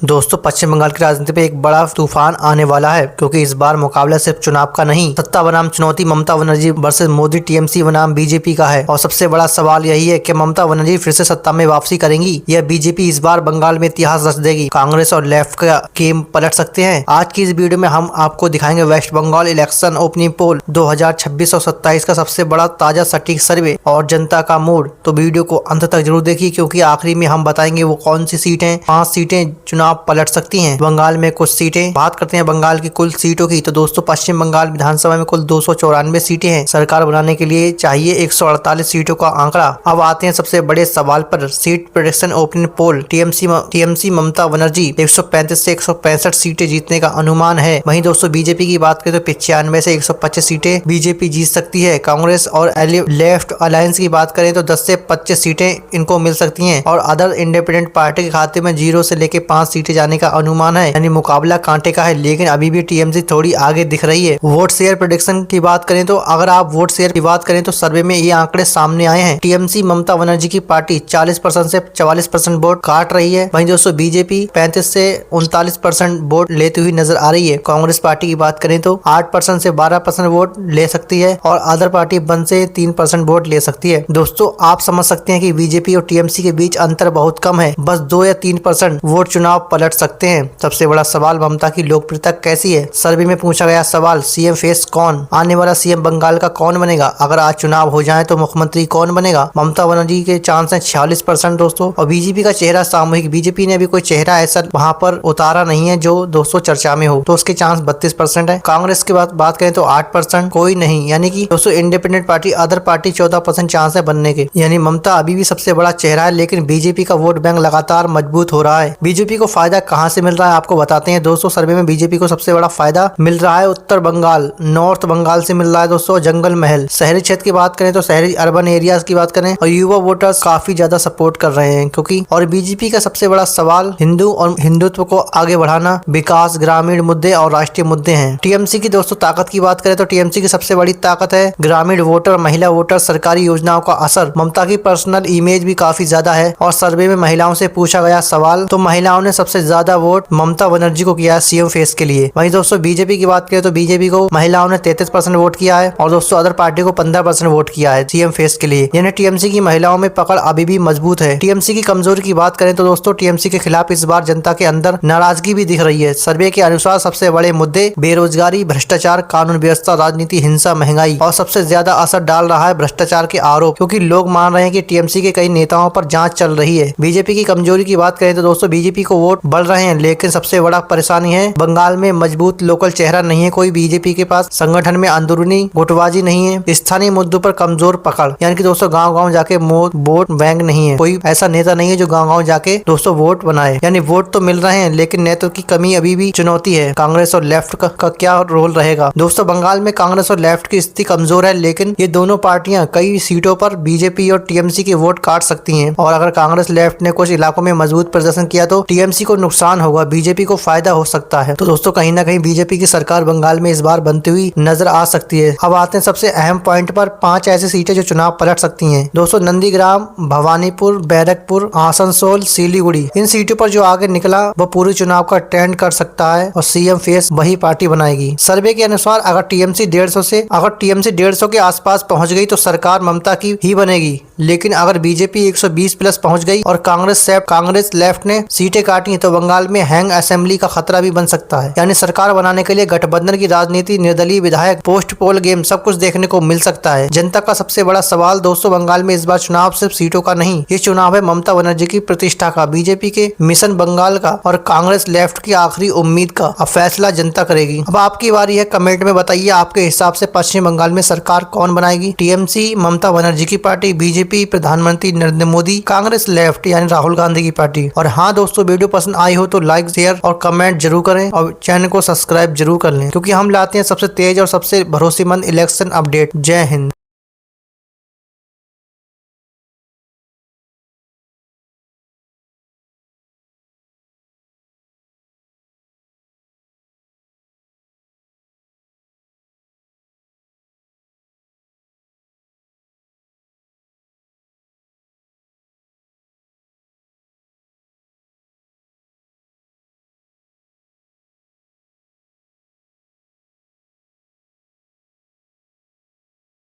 दोस्तों, पश्चिम बंगाल की राजनीति पे एक बड़ा तूफान आने वाला है, क्योंकि इस बार मुकाबला सिर्फ चुनाव का नहीं, सत्ता बनाम चुनौती ममता बनर्जी वर्सेस मोदी टीएमसी बनाम बीजेपी का है। और सबसे बड़ा सवाल यही है कि ममता बनर्जी फिर से सत्ता में वापसी करेंगी या बीजेपी इस बार बंगाल में इतिहास रच देगी। कांग्रेस और लेफ्ट का गेम पलट सकते हैं। आज की इस वीडियो में हम आपको दिखाएंगे West Bengal election opinion poll 2026 और 27 का सबसे बड़ा ताजा सटीक सर्वे और जनता का मूड। तो वीडियो को अंत तक जरूर देखिए, क्योंकि आखिरी में हम बताएंगे वो कौन सी सीटें, 5 सीटें चुनाव पलट सकती हैं। बंगाल में कुछ सीटें, बात करते हैं बंगाल की कुल सीटों की। तो दोस्तों, पश्चिम बंगाल विधानसभा में कुल 294 सीटें हैं। सरकार बनाने के लिए चाहिए 148 सीटों का आंकड़ा। अब आते हैं सबसे बड़े सवाल पर। Seat prediction opinion poll, TMC Mamata Banerjee 135 से 165 सीटें जीतने का अनुमान है। वहीं दोस्तों, बीजेपी की बात करें तो 95 से 125 सीटें बीजेपी जीत सकती है। कांग्रेस और लेफ्ट अलायंस की बात करें तो 10 से 25 सीटें इनको मिल सकती हैं। और अदर इंडिपेंडेंट पार्टी के खाते में 0 से लेकर 5 सीटें जाने का अनुमान है। यानी मुकाबला कांटे का है, लेकिन अभी भी टीएमसी थोड़ी आगे दिख रही है। वोट शेयर प्रेडिक्शन की बात करें तो अगर आप वोट शेयर की बात करें तो सर्वे में ये आंकड़े सामने आए हैं। टीएमसी ममता बनर्जी की पार्टी 40% से 44% वोट काट रही है। वहीं दोस्तों, बीजेपी 35 से 39% वोट लेती हुई नजर आ रही है। कांग्रेस पार्टी की बात करें तो 8% से 12% वोट ले सकती है और अदर पार्टी 1 से 3% वोट ले सकती है। दोस्तों, आप समझ सकते हैं कि बीजेपी और टीएमसी के बीच अंतर बहुत कम है, बस 2 या 3% वोट चुनाव पलट सकते हैं। सबसे बड़ा सवाल, ममता की लोकप्रियता कैसी है। सर्वे में पूछा गया सवाल, सीएम फेस कौन, आने वाला सीएम बंगाल का कौन बनेगा। अगर आज चुनाव हो जाए तो मुख्यमंत्री कौन बनेगा। ममता बनर्जी के चांस है 46% दोस्तों। और बीजेपी का चेहरा सामूहिक, बीजेपी ने अभी कोई चेहरा ऐसा वहां पर उतारा नहीं है जो दोस्तों चर्चा में हो, तो उसके चांस 32% है। कांग्रेस की बात करें तो 8%, कोई नहीं। यानी कि दोस्तों, independent party, other party 14% chance है बनने के। यानी ममता अभी भी सबसे बड़ा चेहरा है, लेकिन बीजेपी का वोट बैंक लगातार मजबूत हो रहा है। बीजेपी को फायदा कहां से मिल रहा है आपको बताते हैं दोस्तों। सर्वे में बीजेपी को सबसे बड़ा फायदा मिल रहा है उत्तर बंगाल, नॉर्थ बंगाल से मिल रहा है दोस्तों। जंगल महल, शहरी क्षेत्र की बात करें तो शहरी अर्बन एरियाज की बात करें और युवा वोटर्स काफी ज्यादा सपोर्ट कर रहे हैं, क्योंकि और बीजेपी का सबसे बड़ा सवाल हिंदू और हिंदुत्व को आगे बढ़ाना, विकास, ग्रामीण मुद्दे और राष्ट्रीय मुद्दे हैं। टीएमसी की दोस्तों ताकत की बात करें तो टीएमसी की सबसे बड़ी ताकत है ग्रामीण वोटर, महिला वोटर, सरकारी योजनाओं का असर। ममता की पर्सनल इमेज भी काफी ज्यादा है। और सर्वे में महिलाओं से पूछा गया सवाल तो महिलाओं ने सबसे ज्यादा वोट ममता बनर्जी को किया है सीएम फेस के लिए। वहीं दोस्तों, बीजेपी की बात करें तो बीजेपी को महिलाओं ने 33% वोट किया है और दोस्तों अदर पार्टी को 15% वोट किया है सीएम फेस के लिए। यानी टीएमसी की महिलाओं में पकड़ अभी भी मजबूत है। टीएमसी की कमजोरी की बात करें तो दोस्तों, टीएमसी के खिलाफ इस बार जनता के अंदर नाराजगी भी दिख रही है। सर्वे के अनुसार सबसे बड़े मुद्दे बेरोजगारी, भ्रष्टाचार, कानून व्यवस्था, राजनीति, हिंसा, महंगाई। और सबसे ज्यादा असर डाल रहा है भ्रष्टाचार के आरोप, क्योंकि लोग मान रहे हैं कि टीएमसी के कई नेताओं पर जांच चल रही है। बीजेपी की कमजोरी की बात करें तो दोस्तों, बीजेपी को वोट बढ़ रहे हैं, लेकिन सबसे बड़ा परेशानी है बंगाल में मजबूत लोकल चेहरा नहीं है कोई बीजेपी के पास। संगठन में अंदरूनी गुटबाजी नहीं है। स्थानीय मुद्दों पर कमजोर पकड़, यानी कि दोस्तों गांव-गांव जाके वोट बैंक नहीं है। कोई ऐसा नेता नहीं है जो गांव-गांव जाके दोस्तों वोट बनाए। यानी वोट तो मिल रहे हैं, लेकिन नेतृत्व की कमी अभी भी चुनौती है। कांग्रेस और लेफ्ट का क्या रोल रहेगा दोस्तों। बंगाल में कांग्रेस और लेफ्ट की स्थिति कमजोर है, लेकिन ये दोनों पार्टियां कई सीटों पर बीजेपी और टीएमसी के वोट काट सकती हैं। और अगर कांग्रेस लेफ्ट ने कुछ इलाकों में मजबूत प्रदर्शन किया तो टीएमसी को नुकसान होगा, बीजेपी को फायदा हो सकता है। तो दोस्तों, कहीं ना कहीं बीजेपी की सरकार बंगाल में इस बार बनती हुई नजर आ सकती है। अब आते हैं सबसे अहम पॉइंट पर, 5 ऐसी सीटें जो चुनाव पलट सकती हैं दोस्तों। नंदीग्राम, भवानीपुर, बैरकपुर, आसनसोल, सिलीगुड़ी। इन सीटों पर जो आगे निकला वो पूरे चुनाव का ट्रेंड कर सकता है और सीएम फेस वही पार्टी बनाएगी। सर्वे के अनुसार अगर टीएमसी 150 के आसपास पहुंच गई तो सरकार ममता की ही बनेगी, लेकिन अगर बीजेपी 120 प्लस पहुंच गई और कांग्रेस लेफ्ट ने सीटें काटी तो बंगाल में हैंग असेंबली का खतरा भी बन सकता है। यानी सरकार बनाने के लिए गठबंधन की राजनीति, निर्दलीय विधायक, पोस्ट पोल गेम, सब कुछ देखने को मिल सकता है। जनता का सबसे बड़ा सवाल दोस्तों, बंगाल में इस बार चुनाव सिर्फ सीटों का नहीं, ये चुनाव है ममता बनर्जी की प्रतिष्ठा का, बीजेपी के मिशन बंगाल का और कांग्रेस लेफ्ट की आखिरी उम्मीद का। अब फैसला जनता करेगी। अब आपकी बारी है, कमेंट में बताइए आपके हिसाब से पश्चिम बंगाल में सरकार कौन बनाएगी। टीएमसी ममता बनर्जी की पार्टी, बीजेपी प्रधानमंत्री नरेंद्र मोदी, कांग्रेस लेफ्ट यानी राहुल गांधी की पार्टी। और हाँ दोस्तों, वीडियो पसंद आई हो तो लाइक, शेयर और कमेंट जरूर करें और चैनल को सब्सक्राइब जरूर कर लें, क्योंकि हम लाते हैं सबसे तेज और सबसे भरोसेमंद इलेक्शन अपडेट। जय हिंद।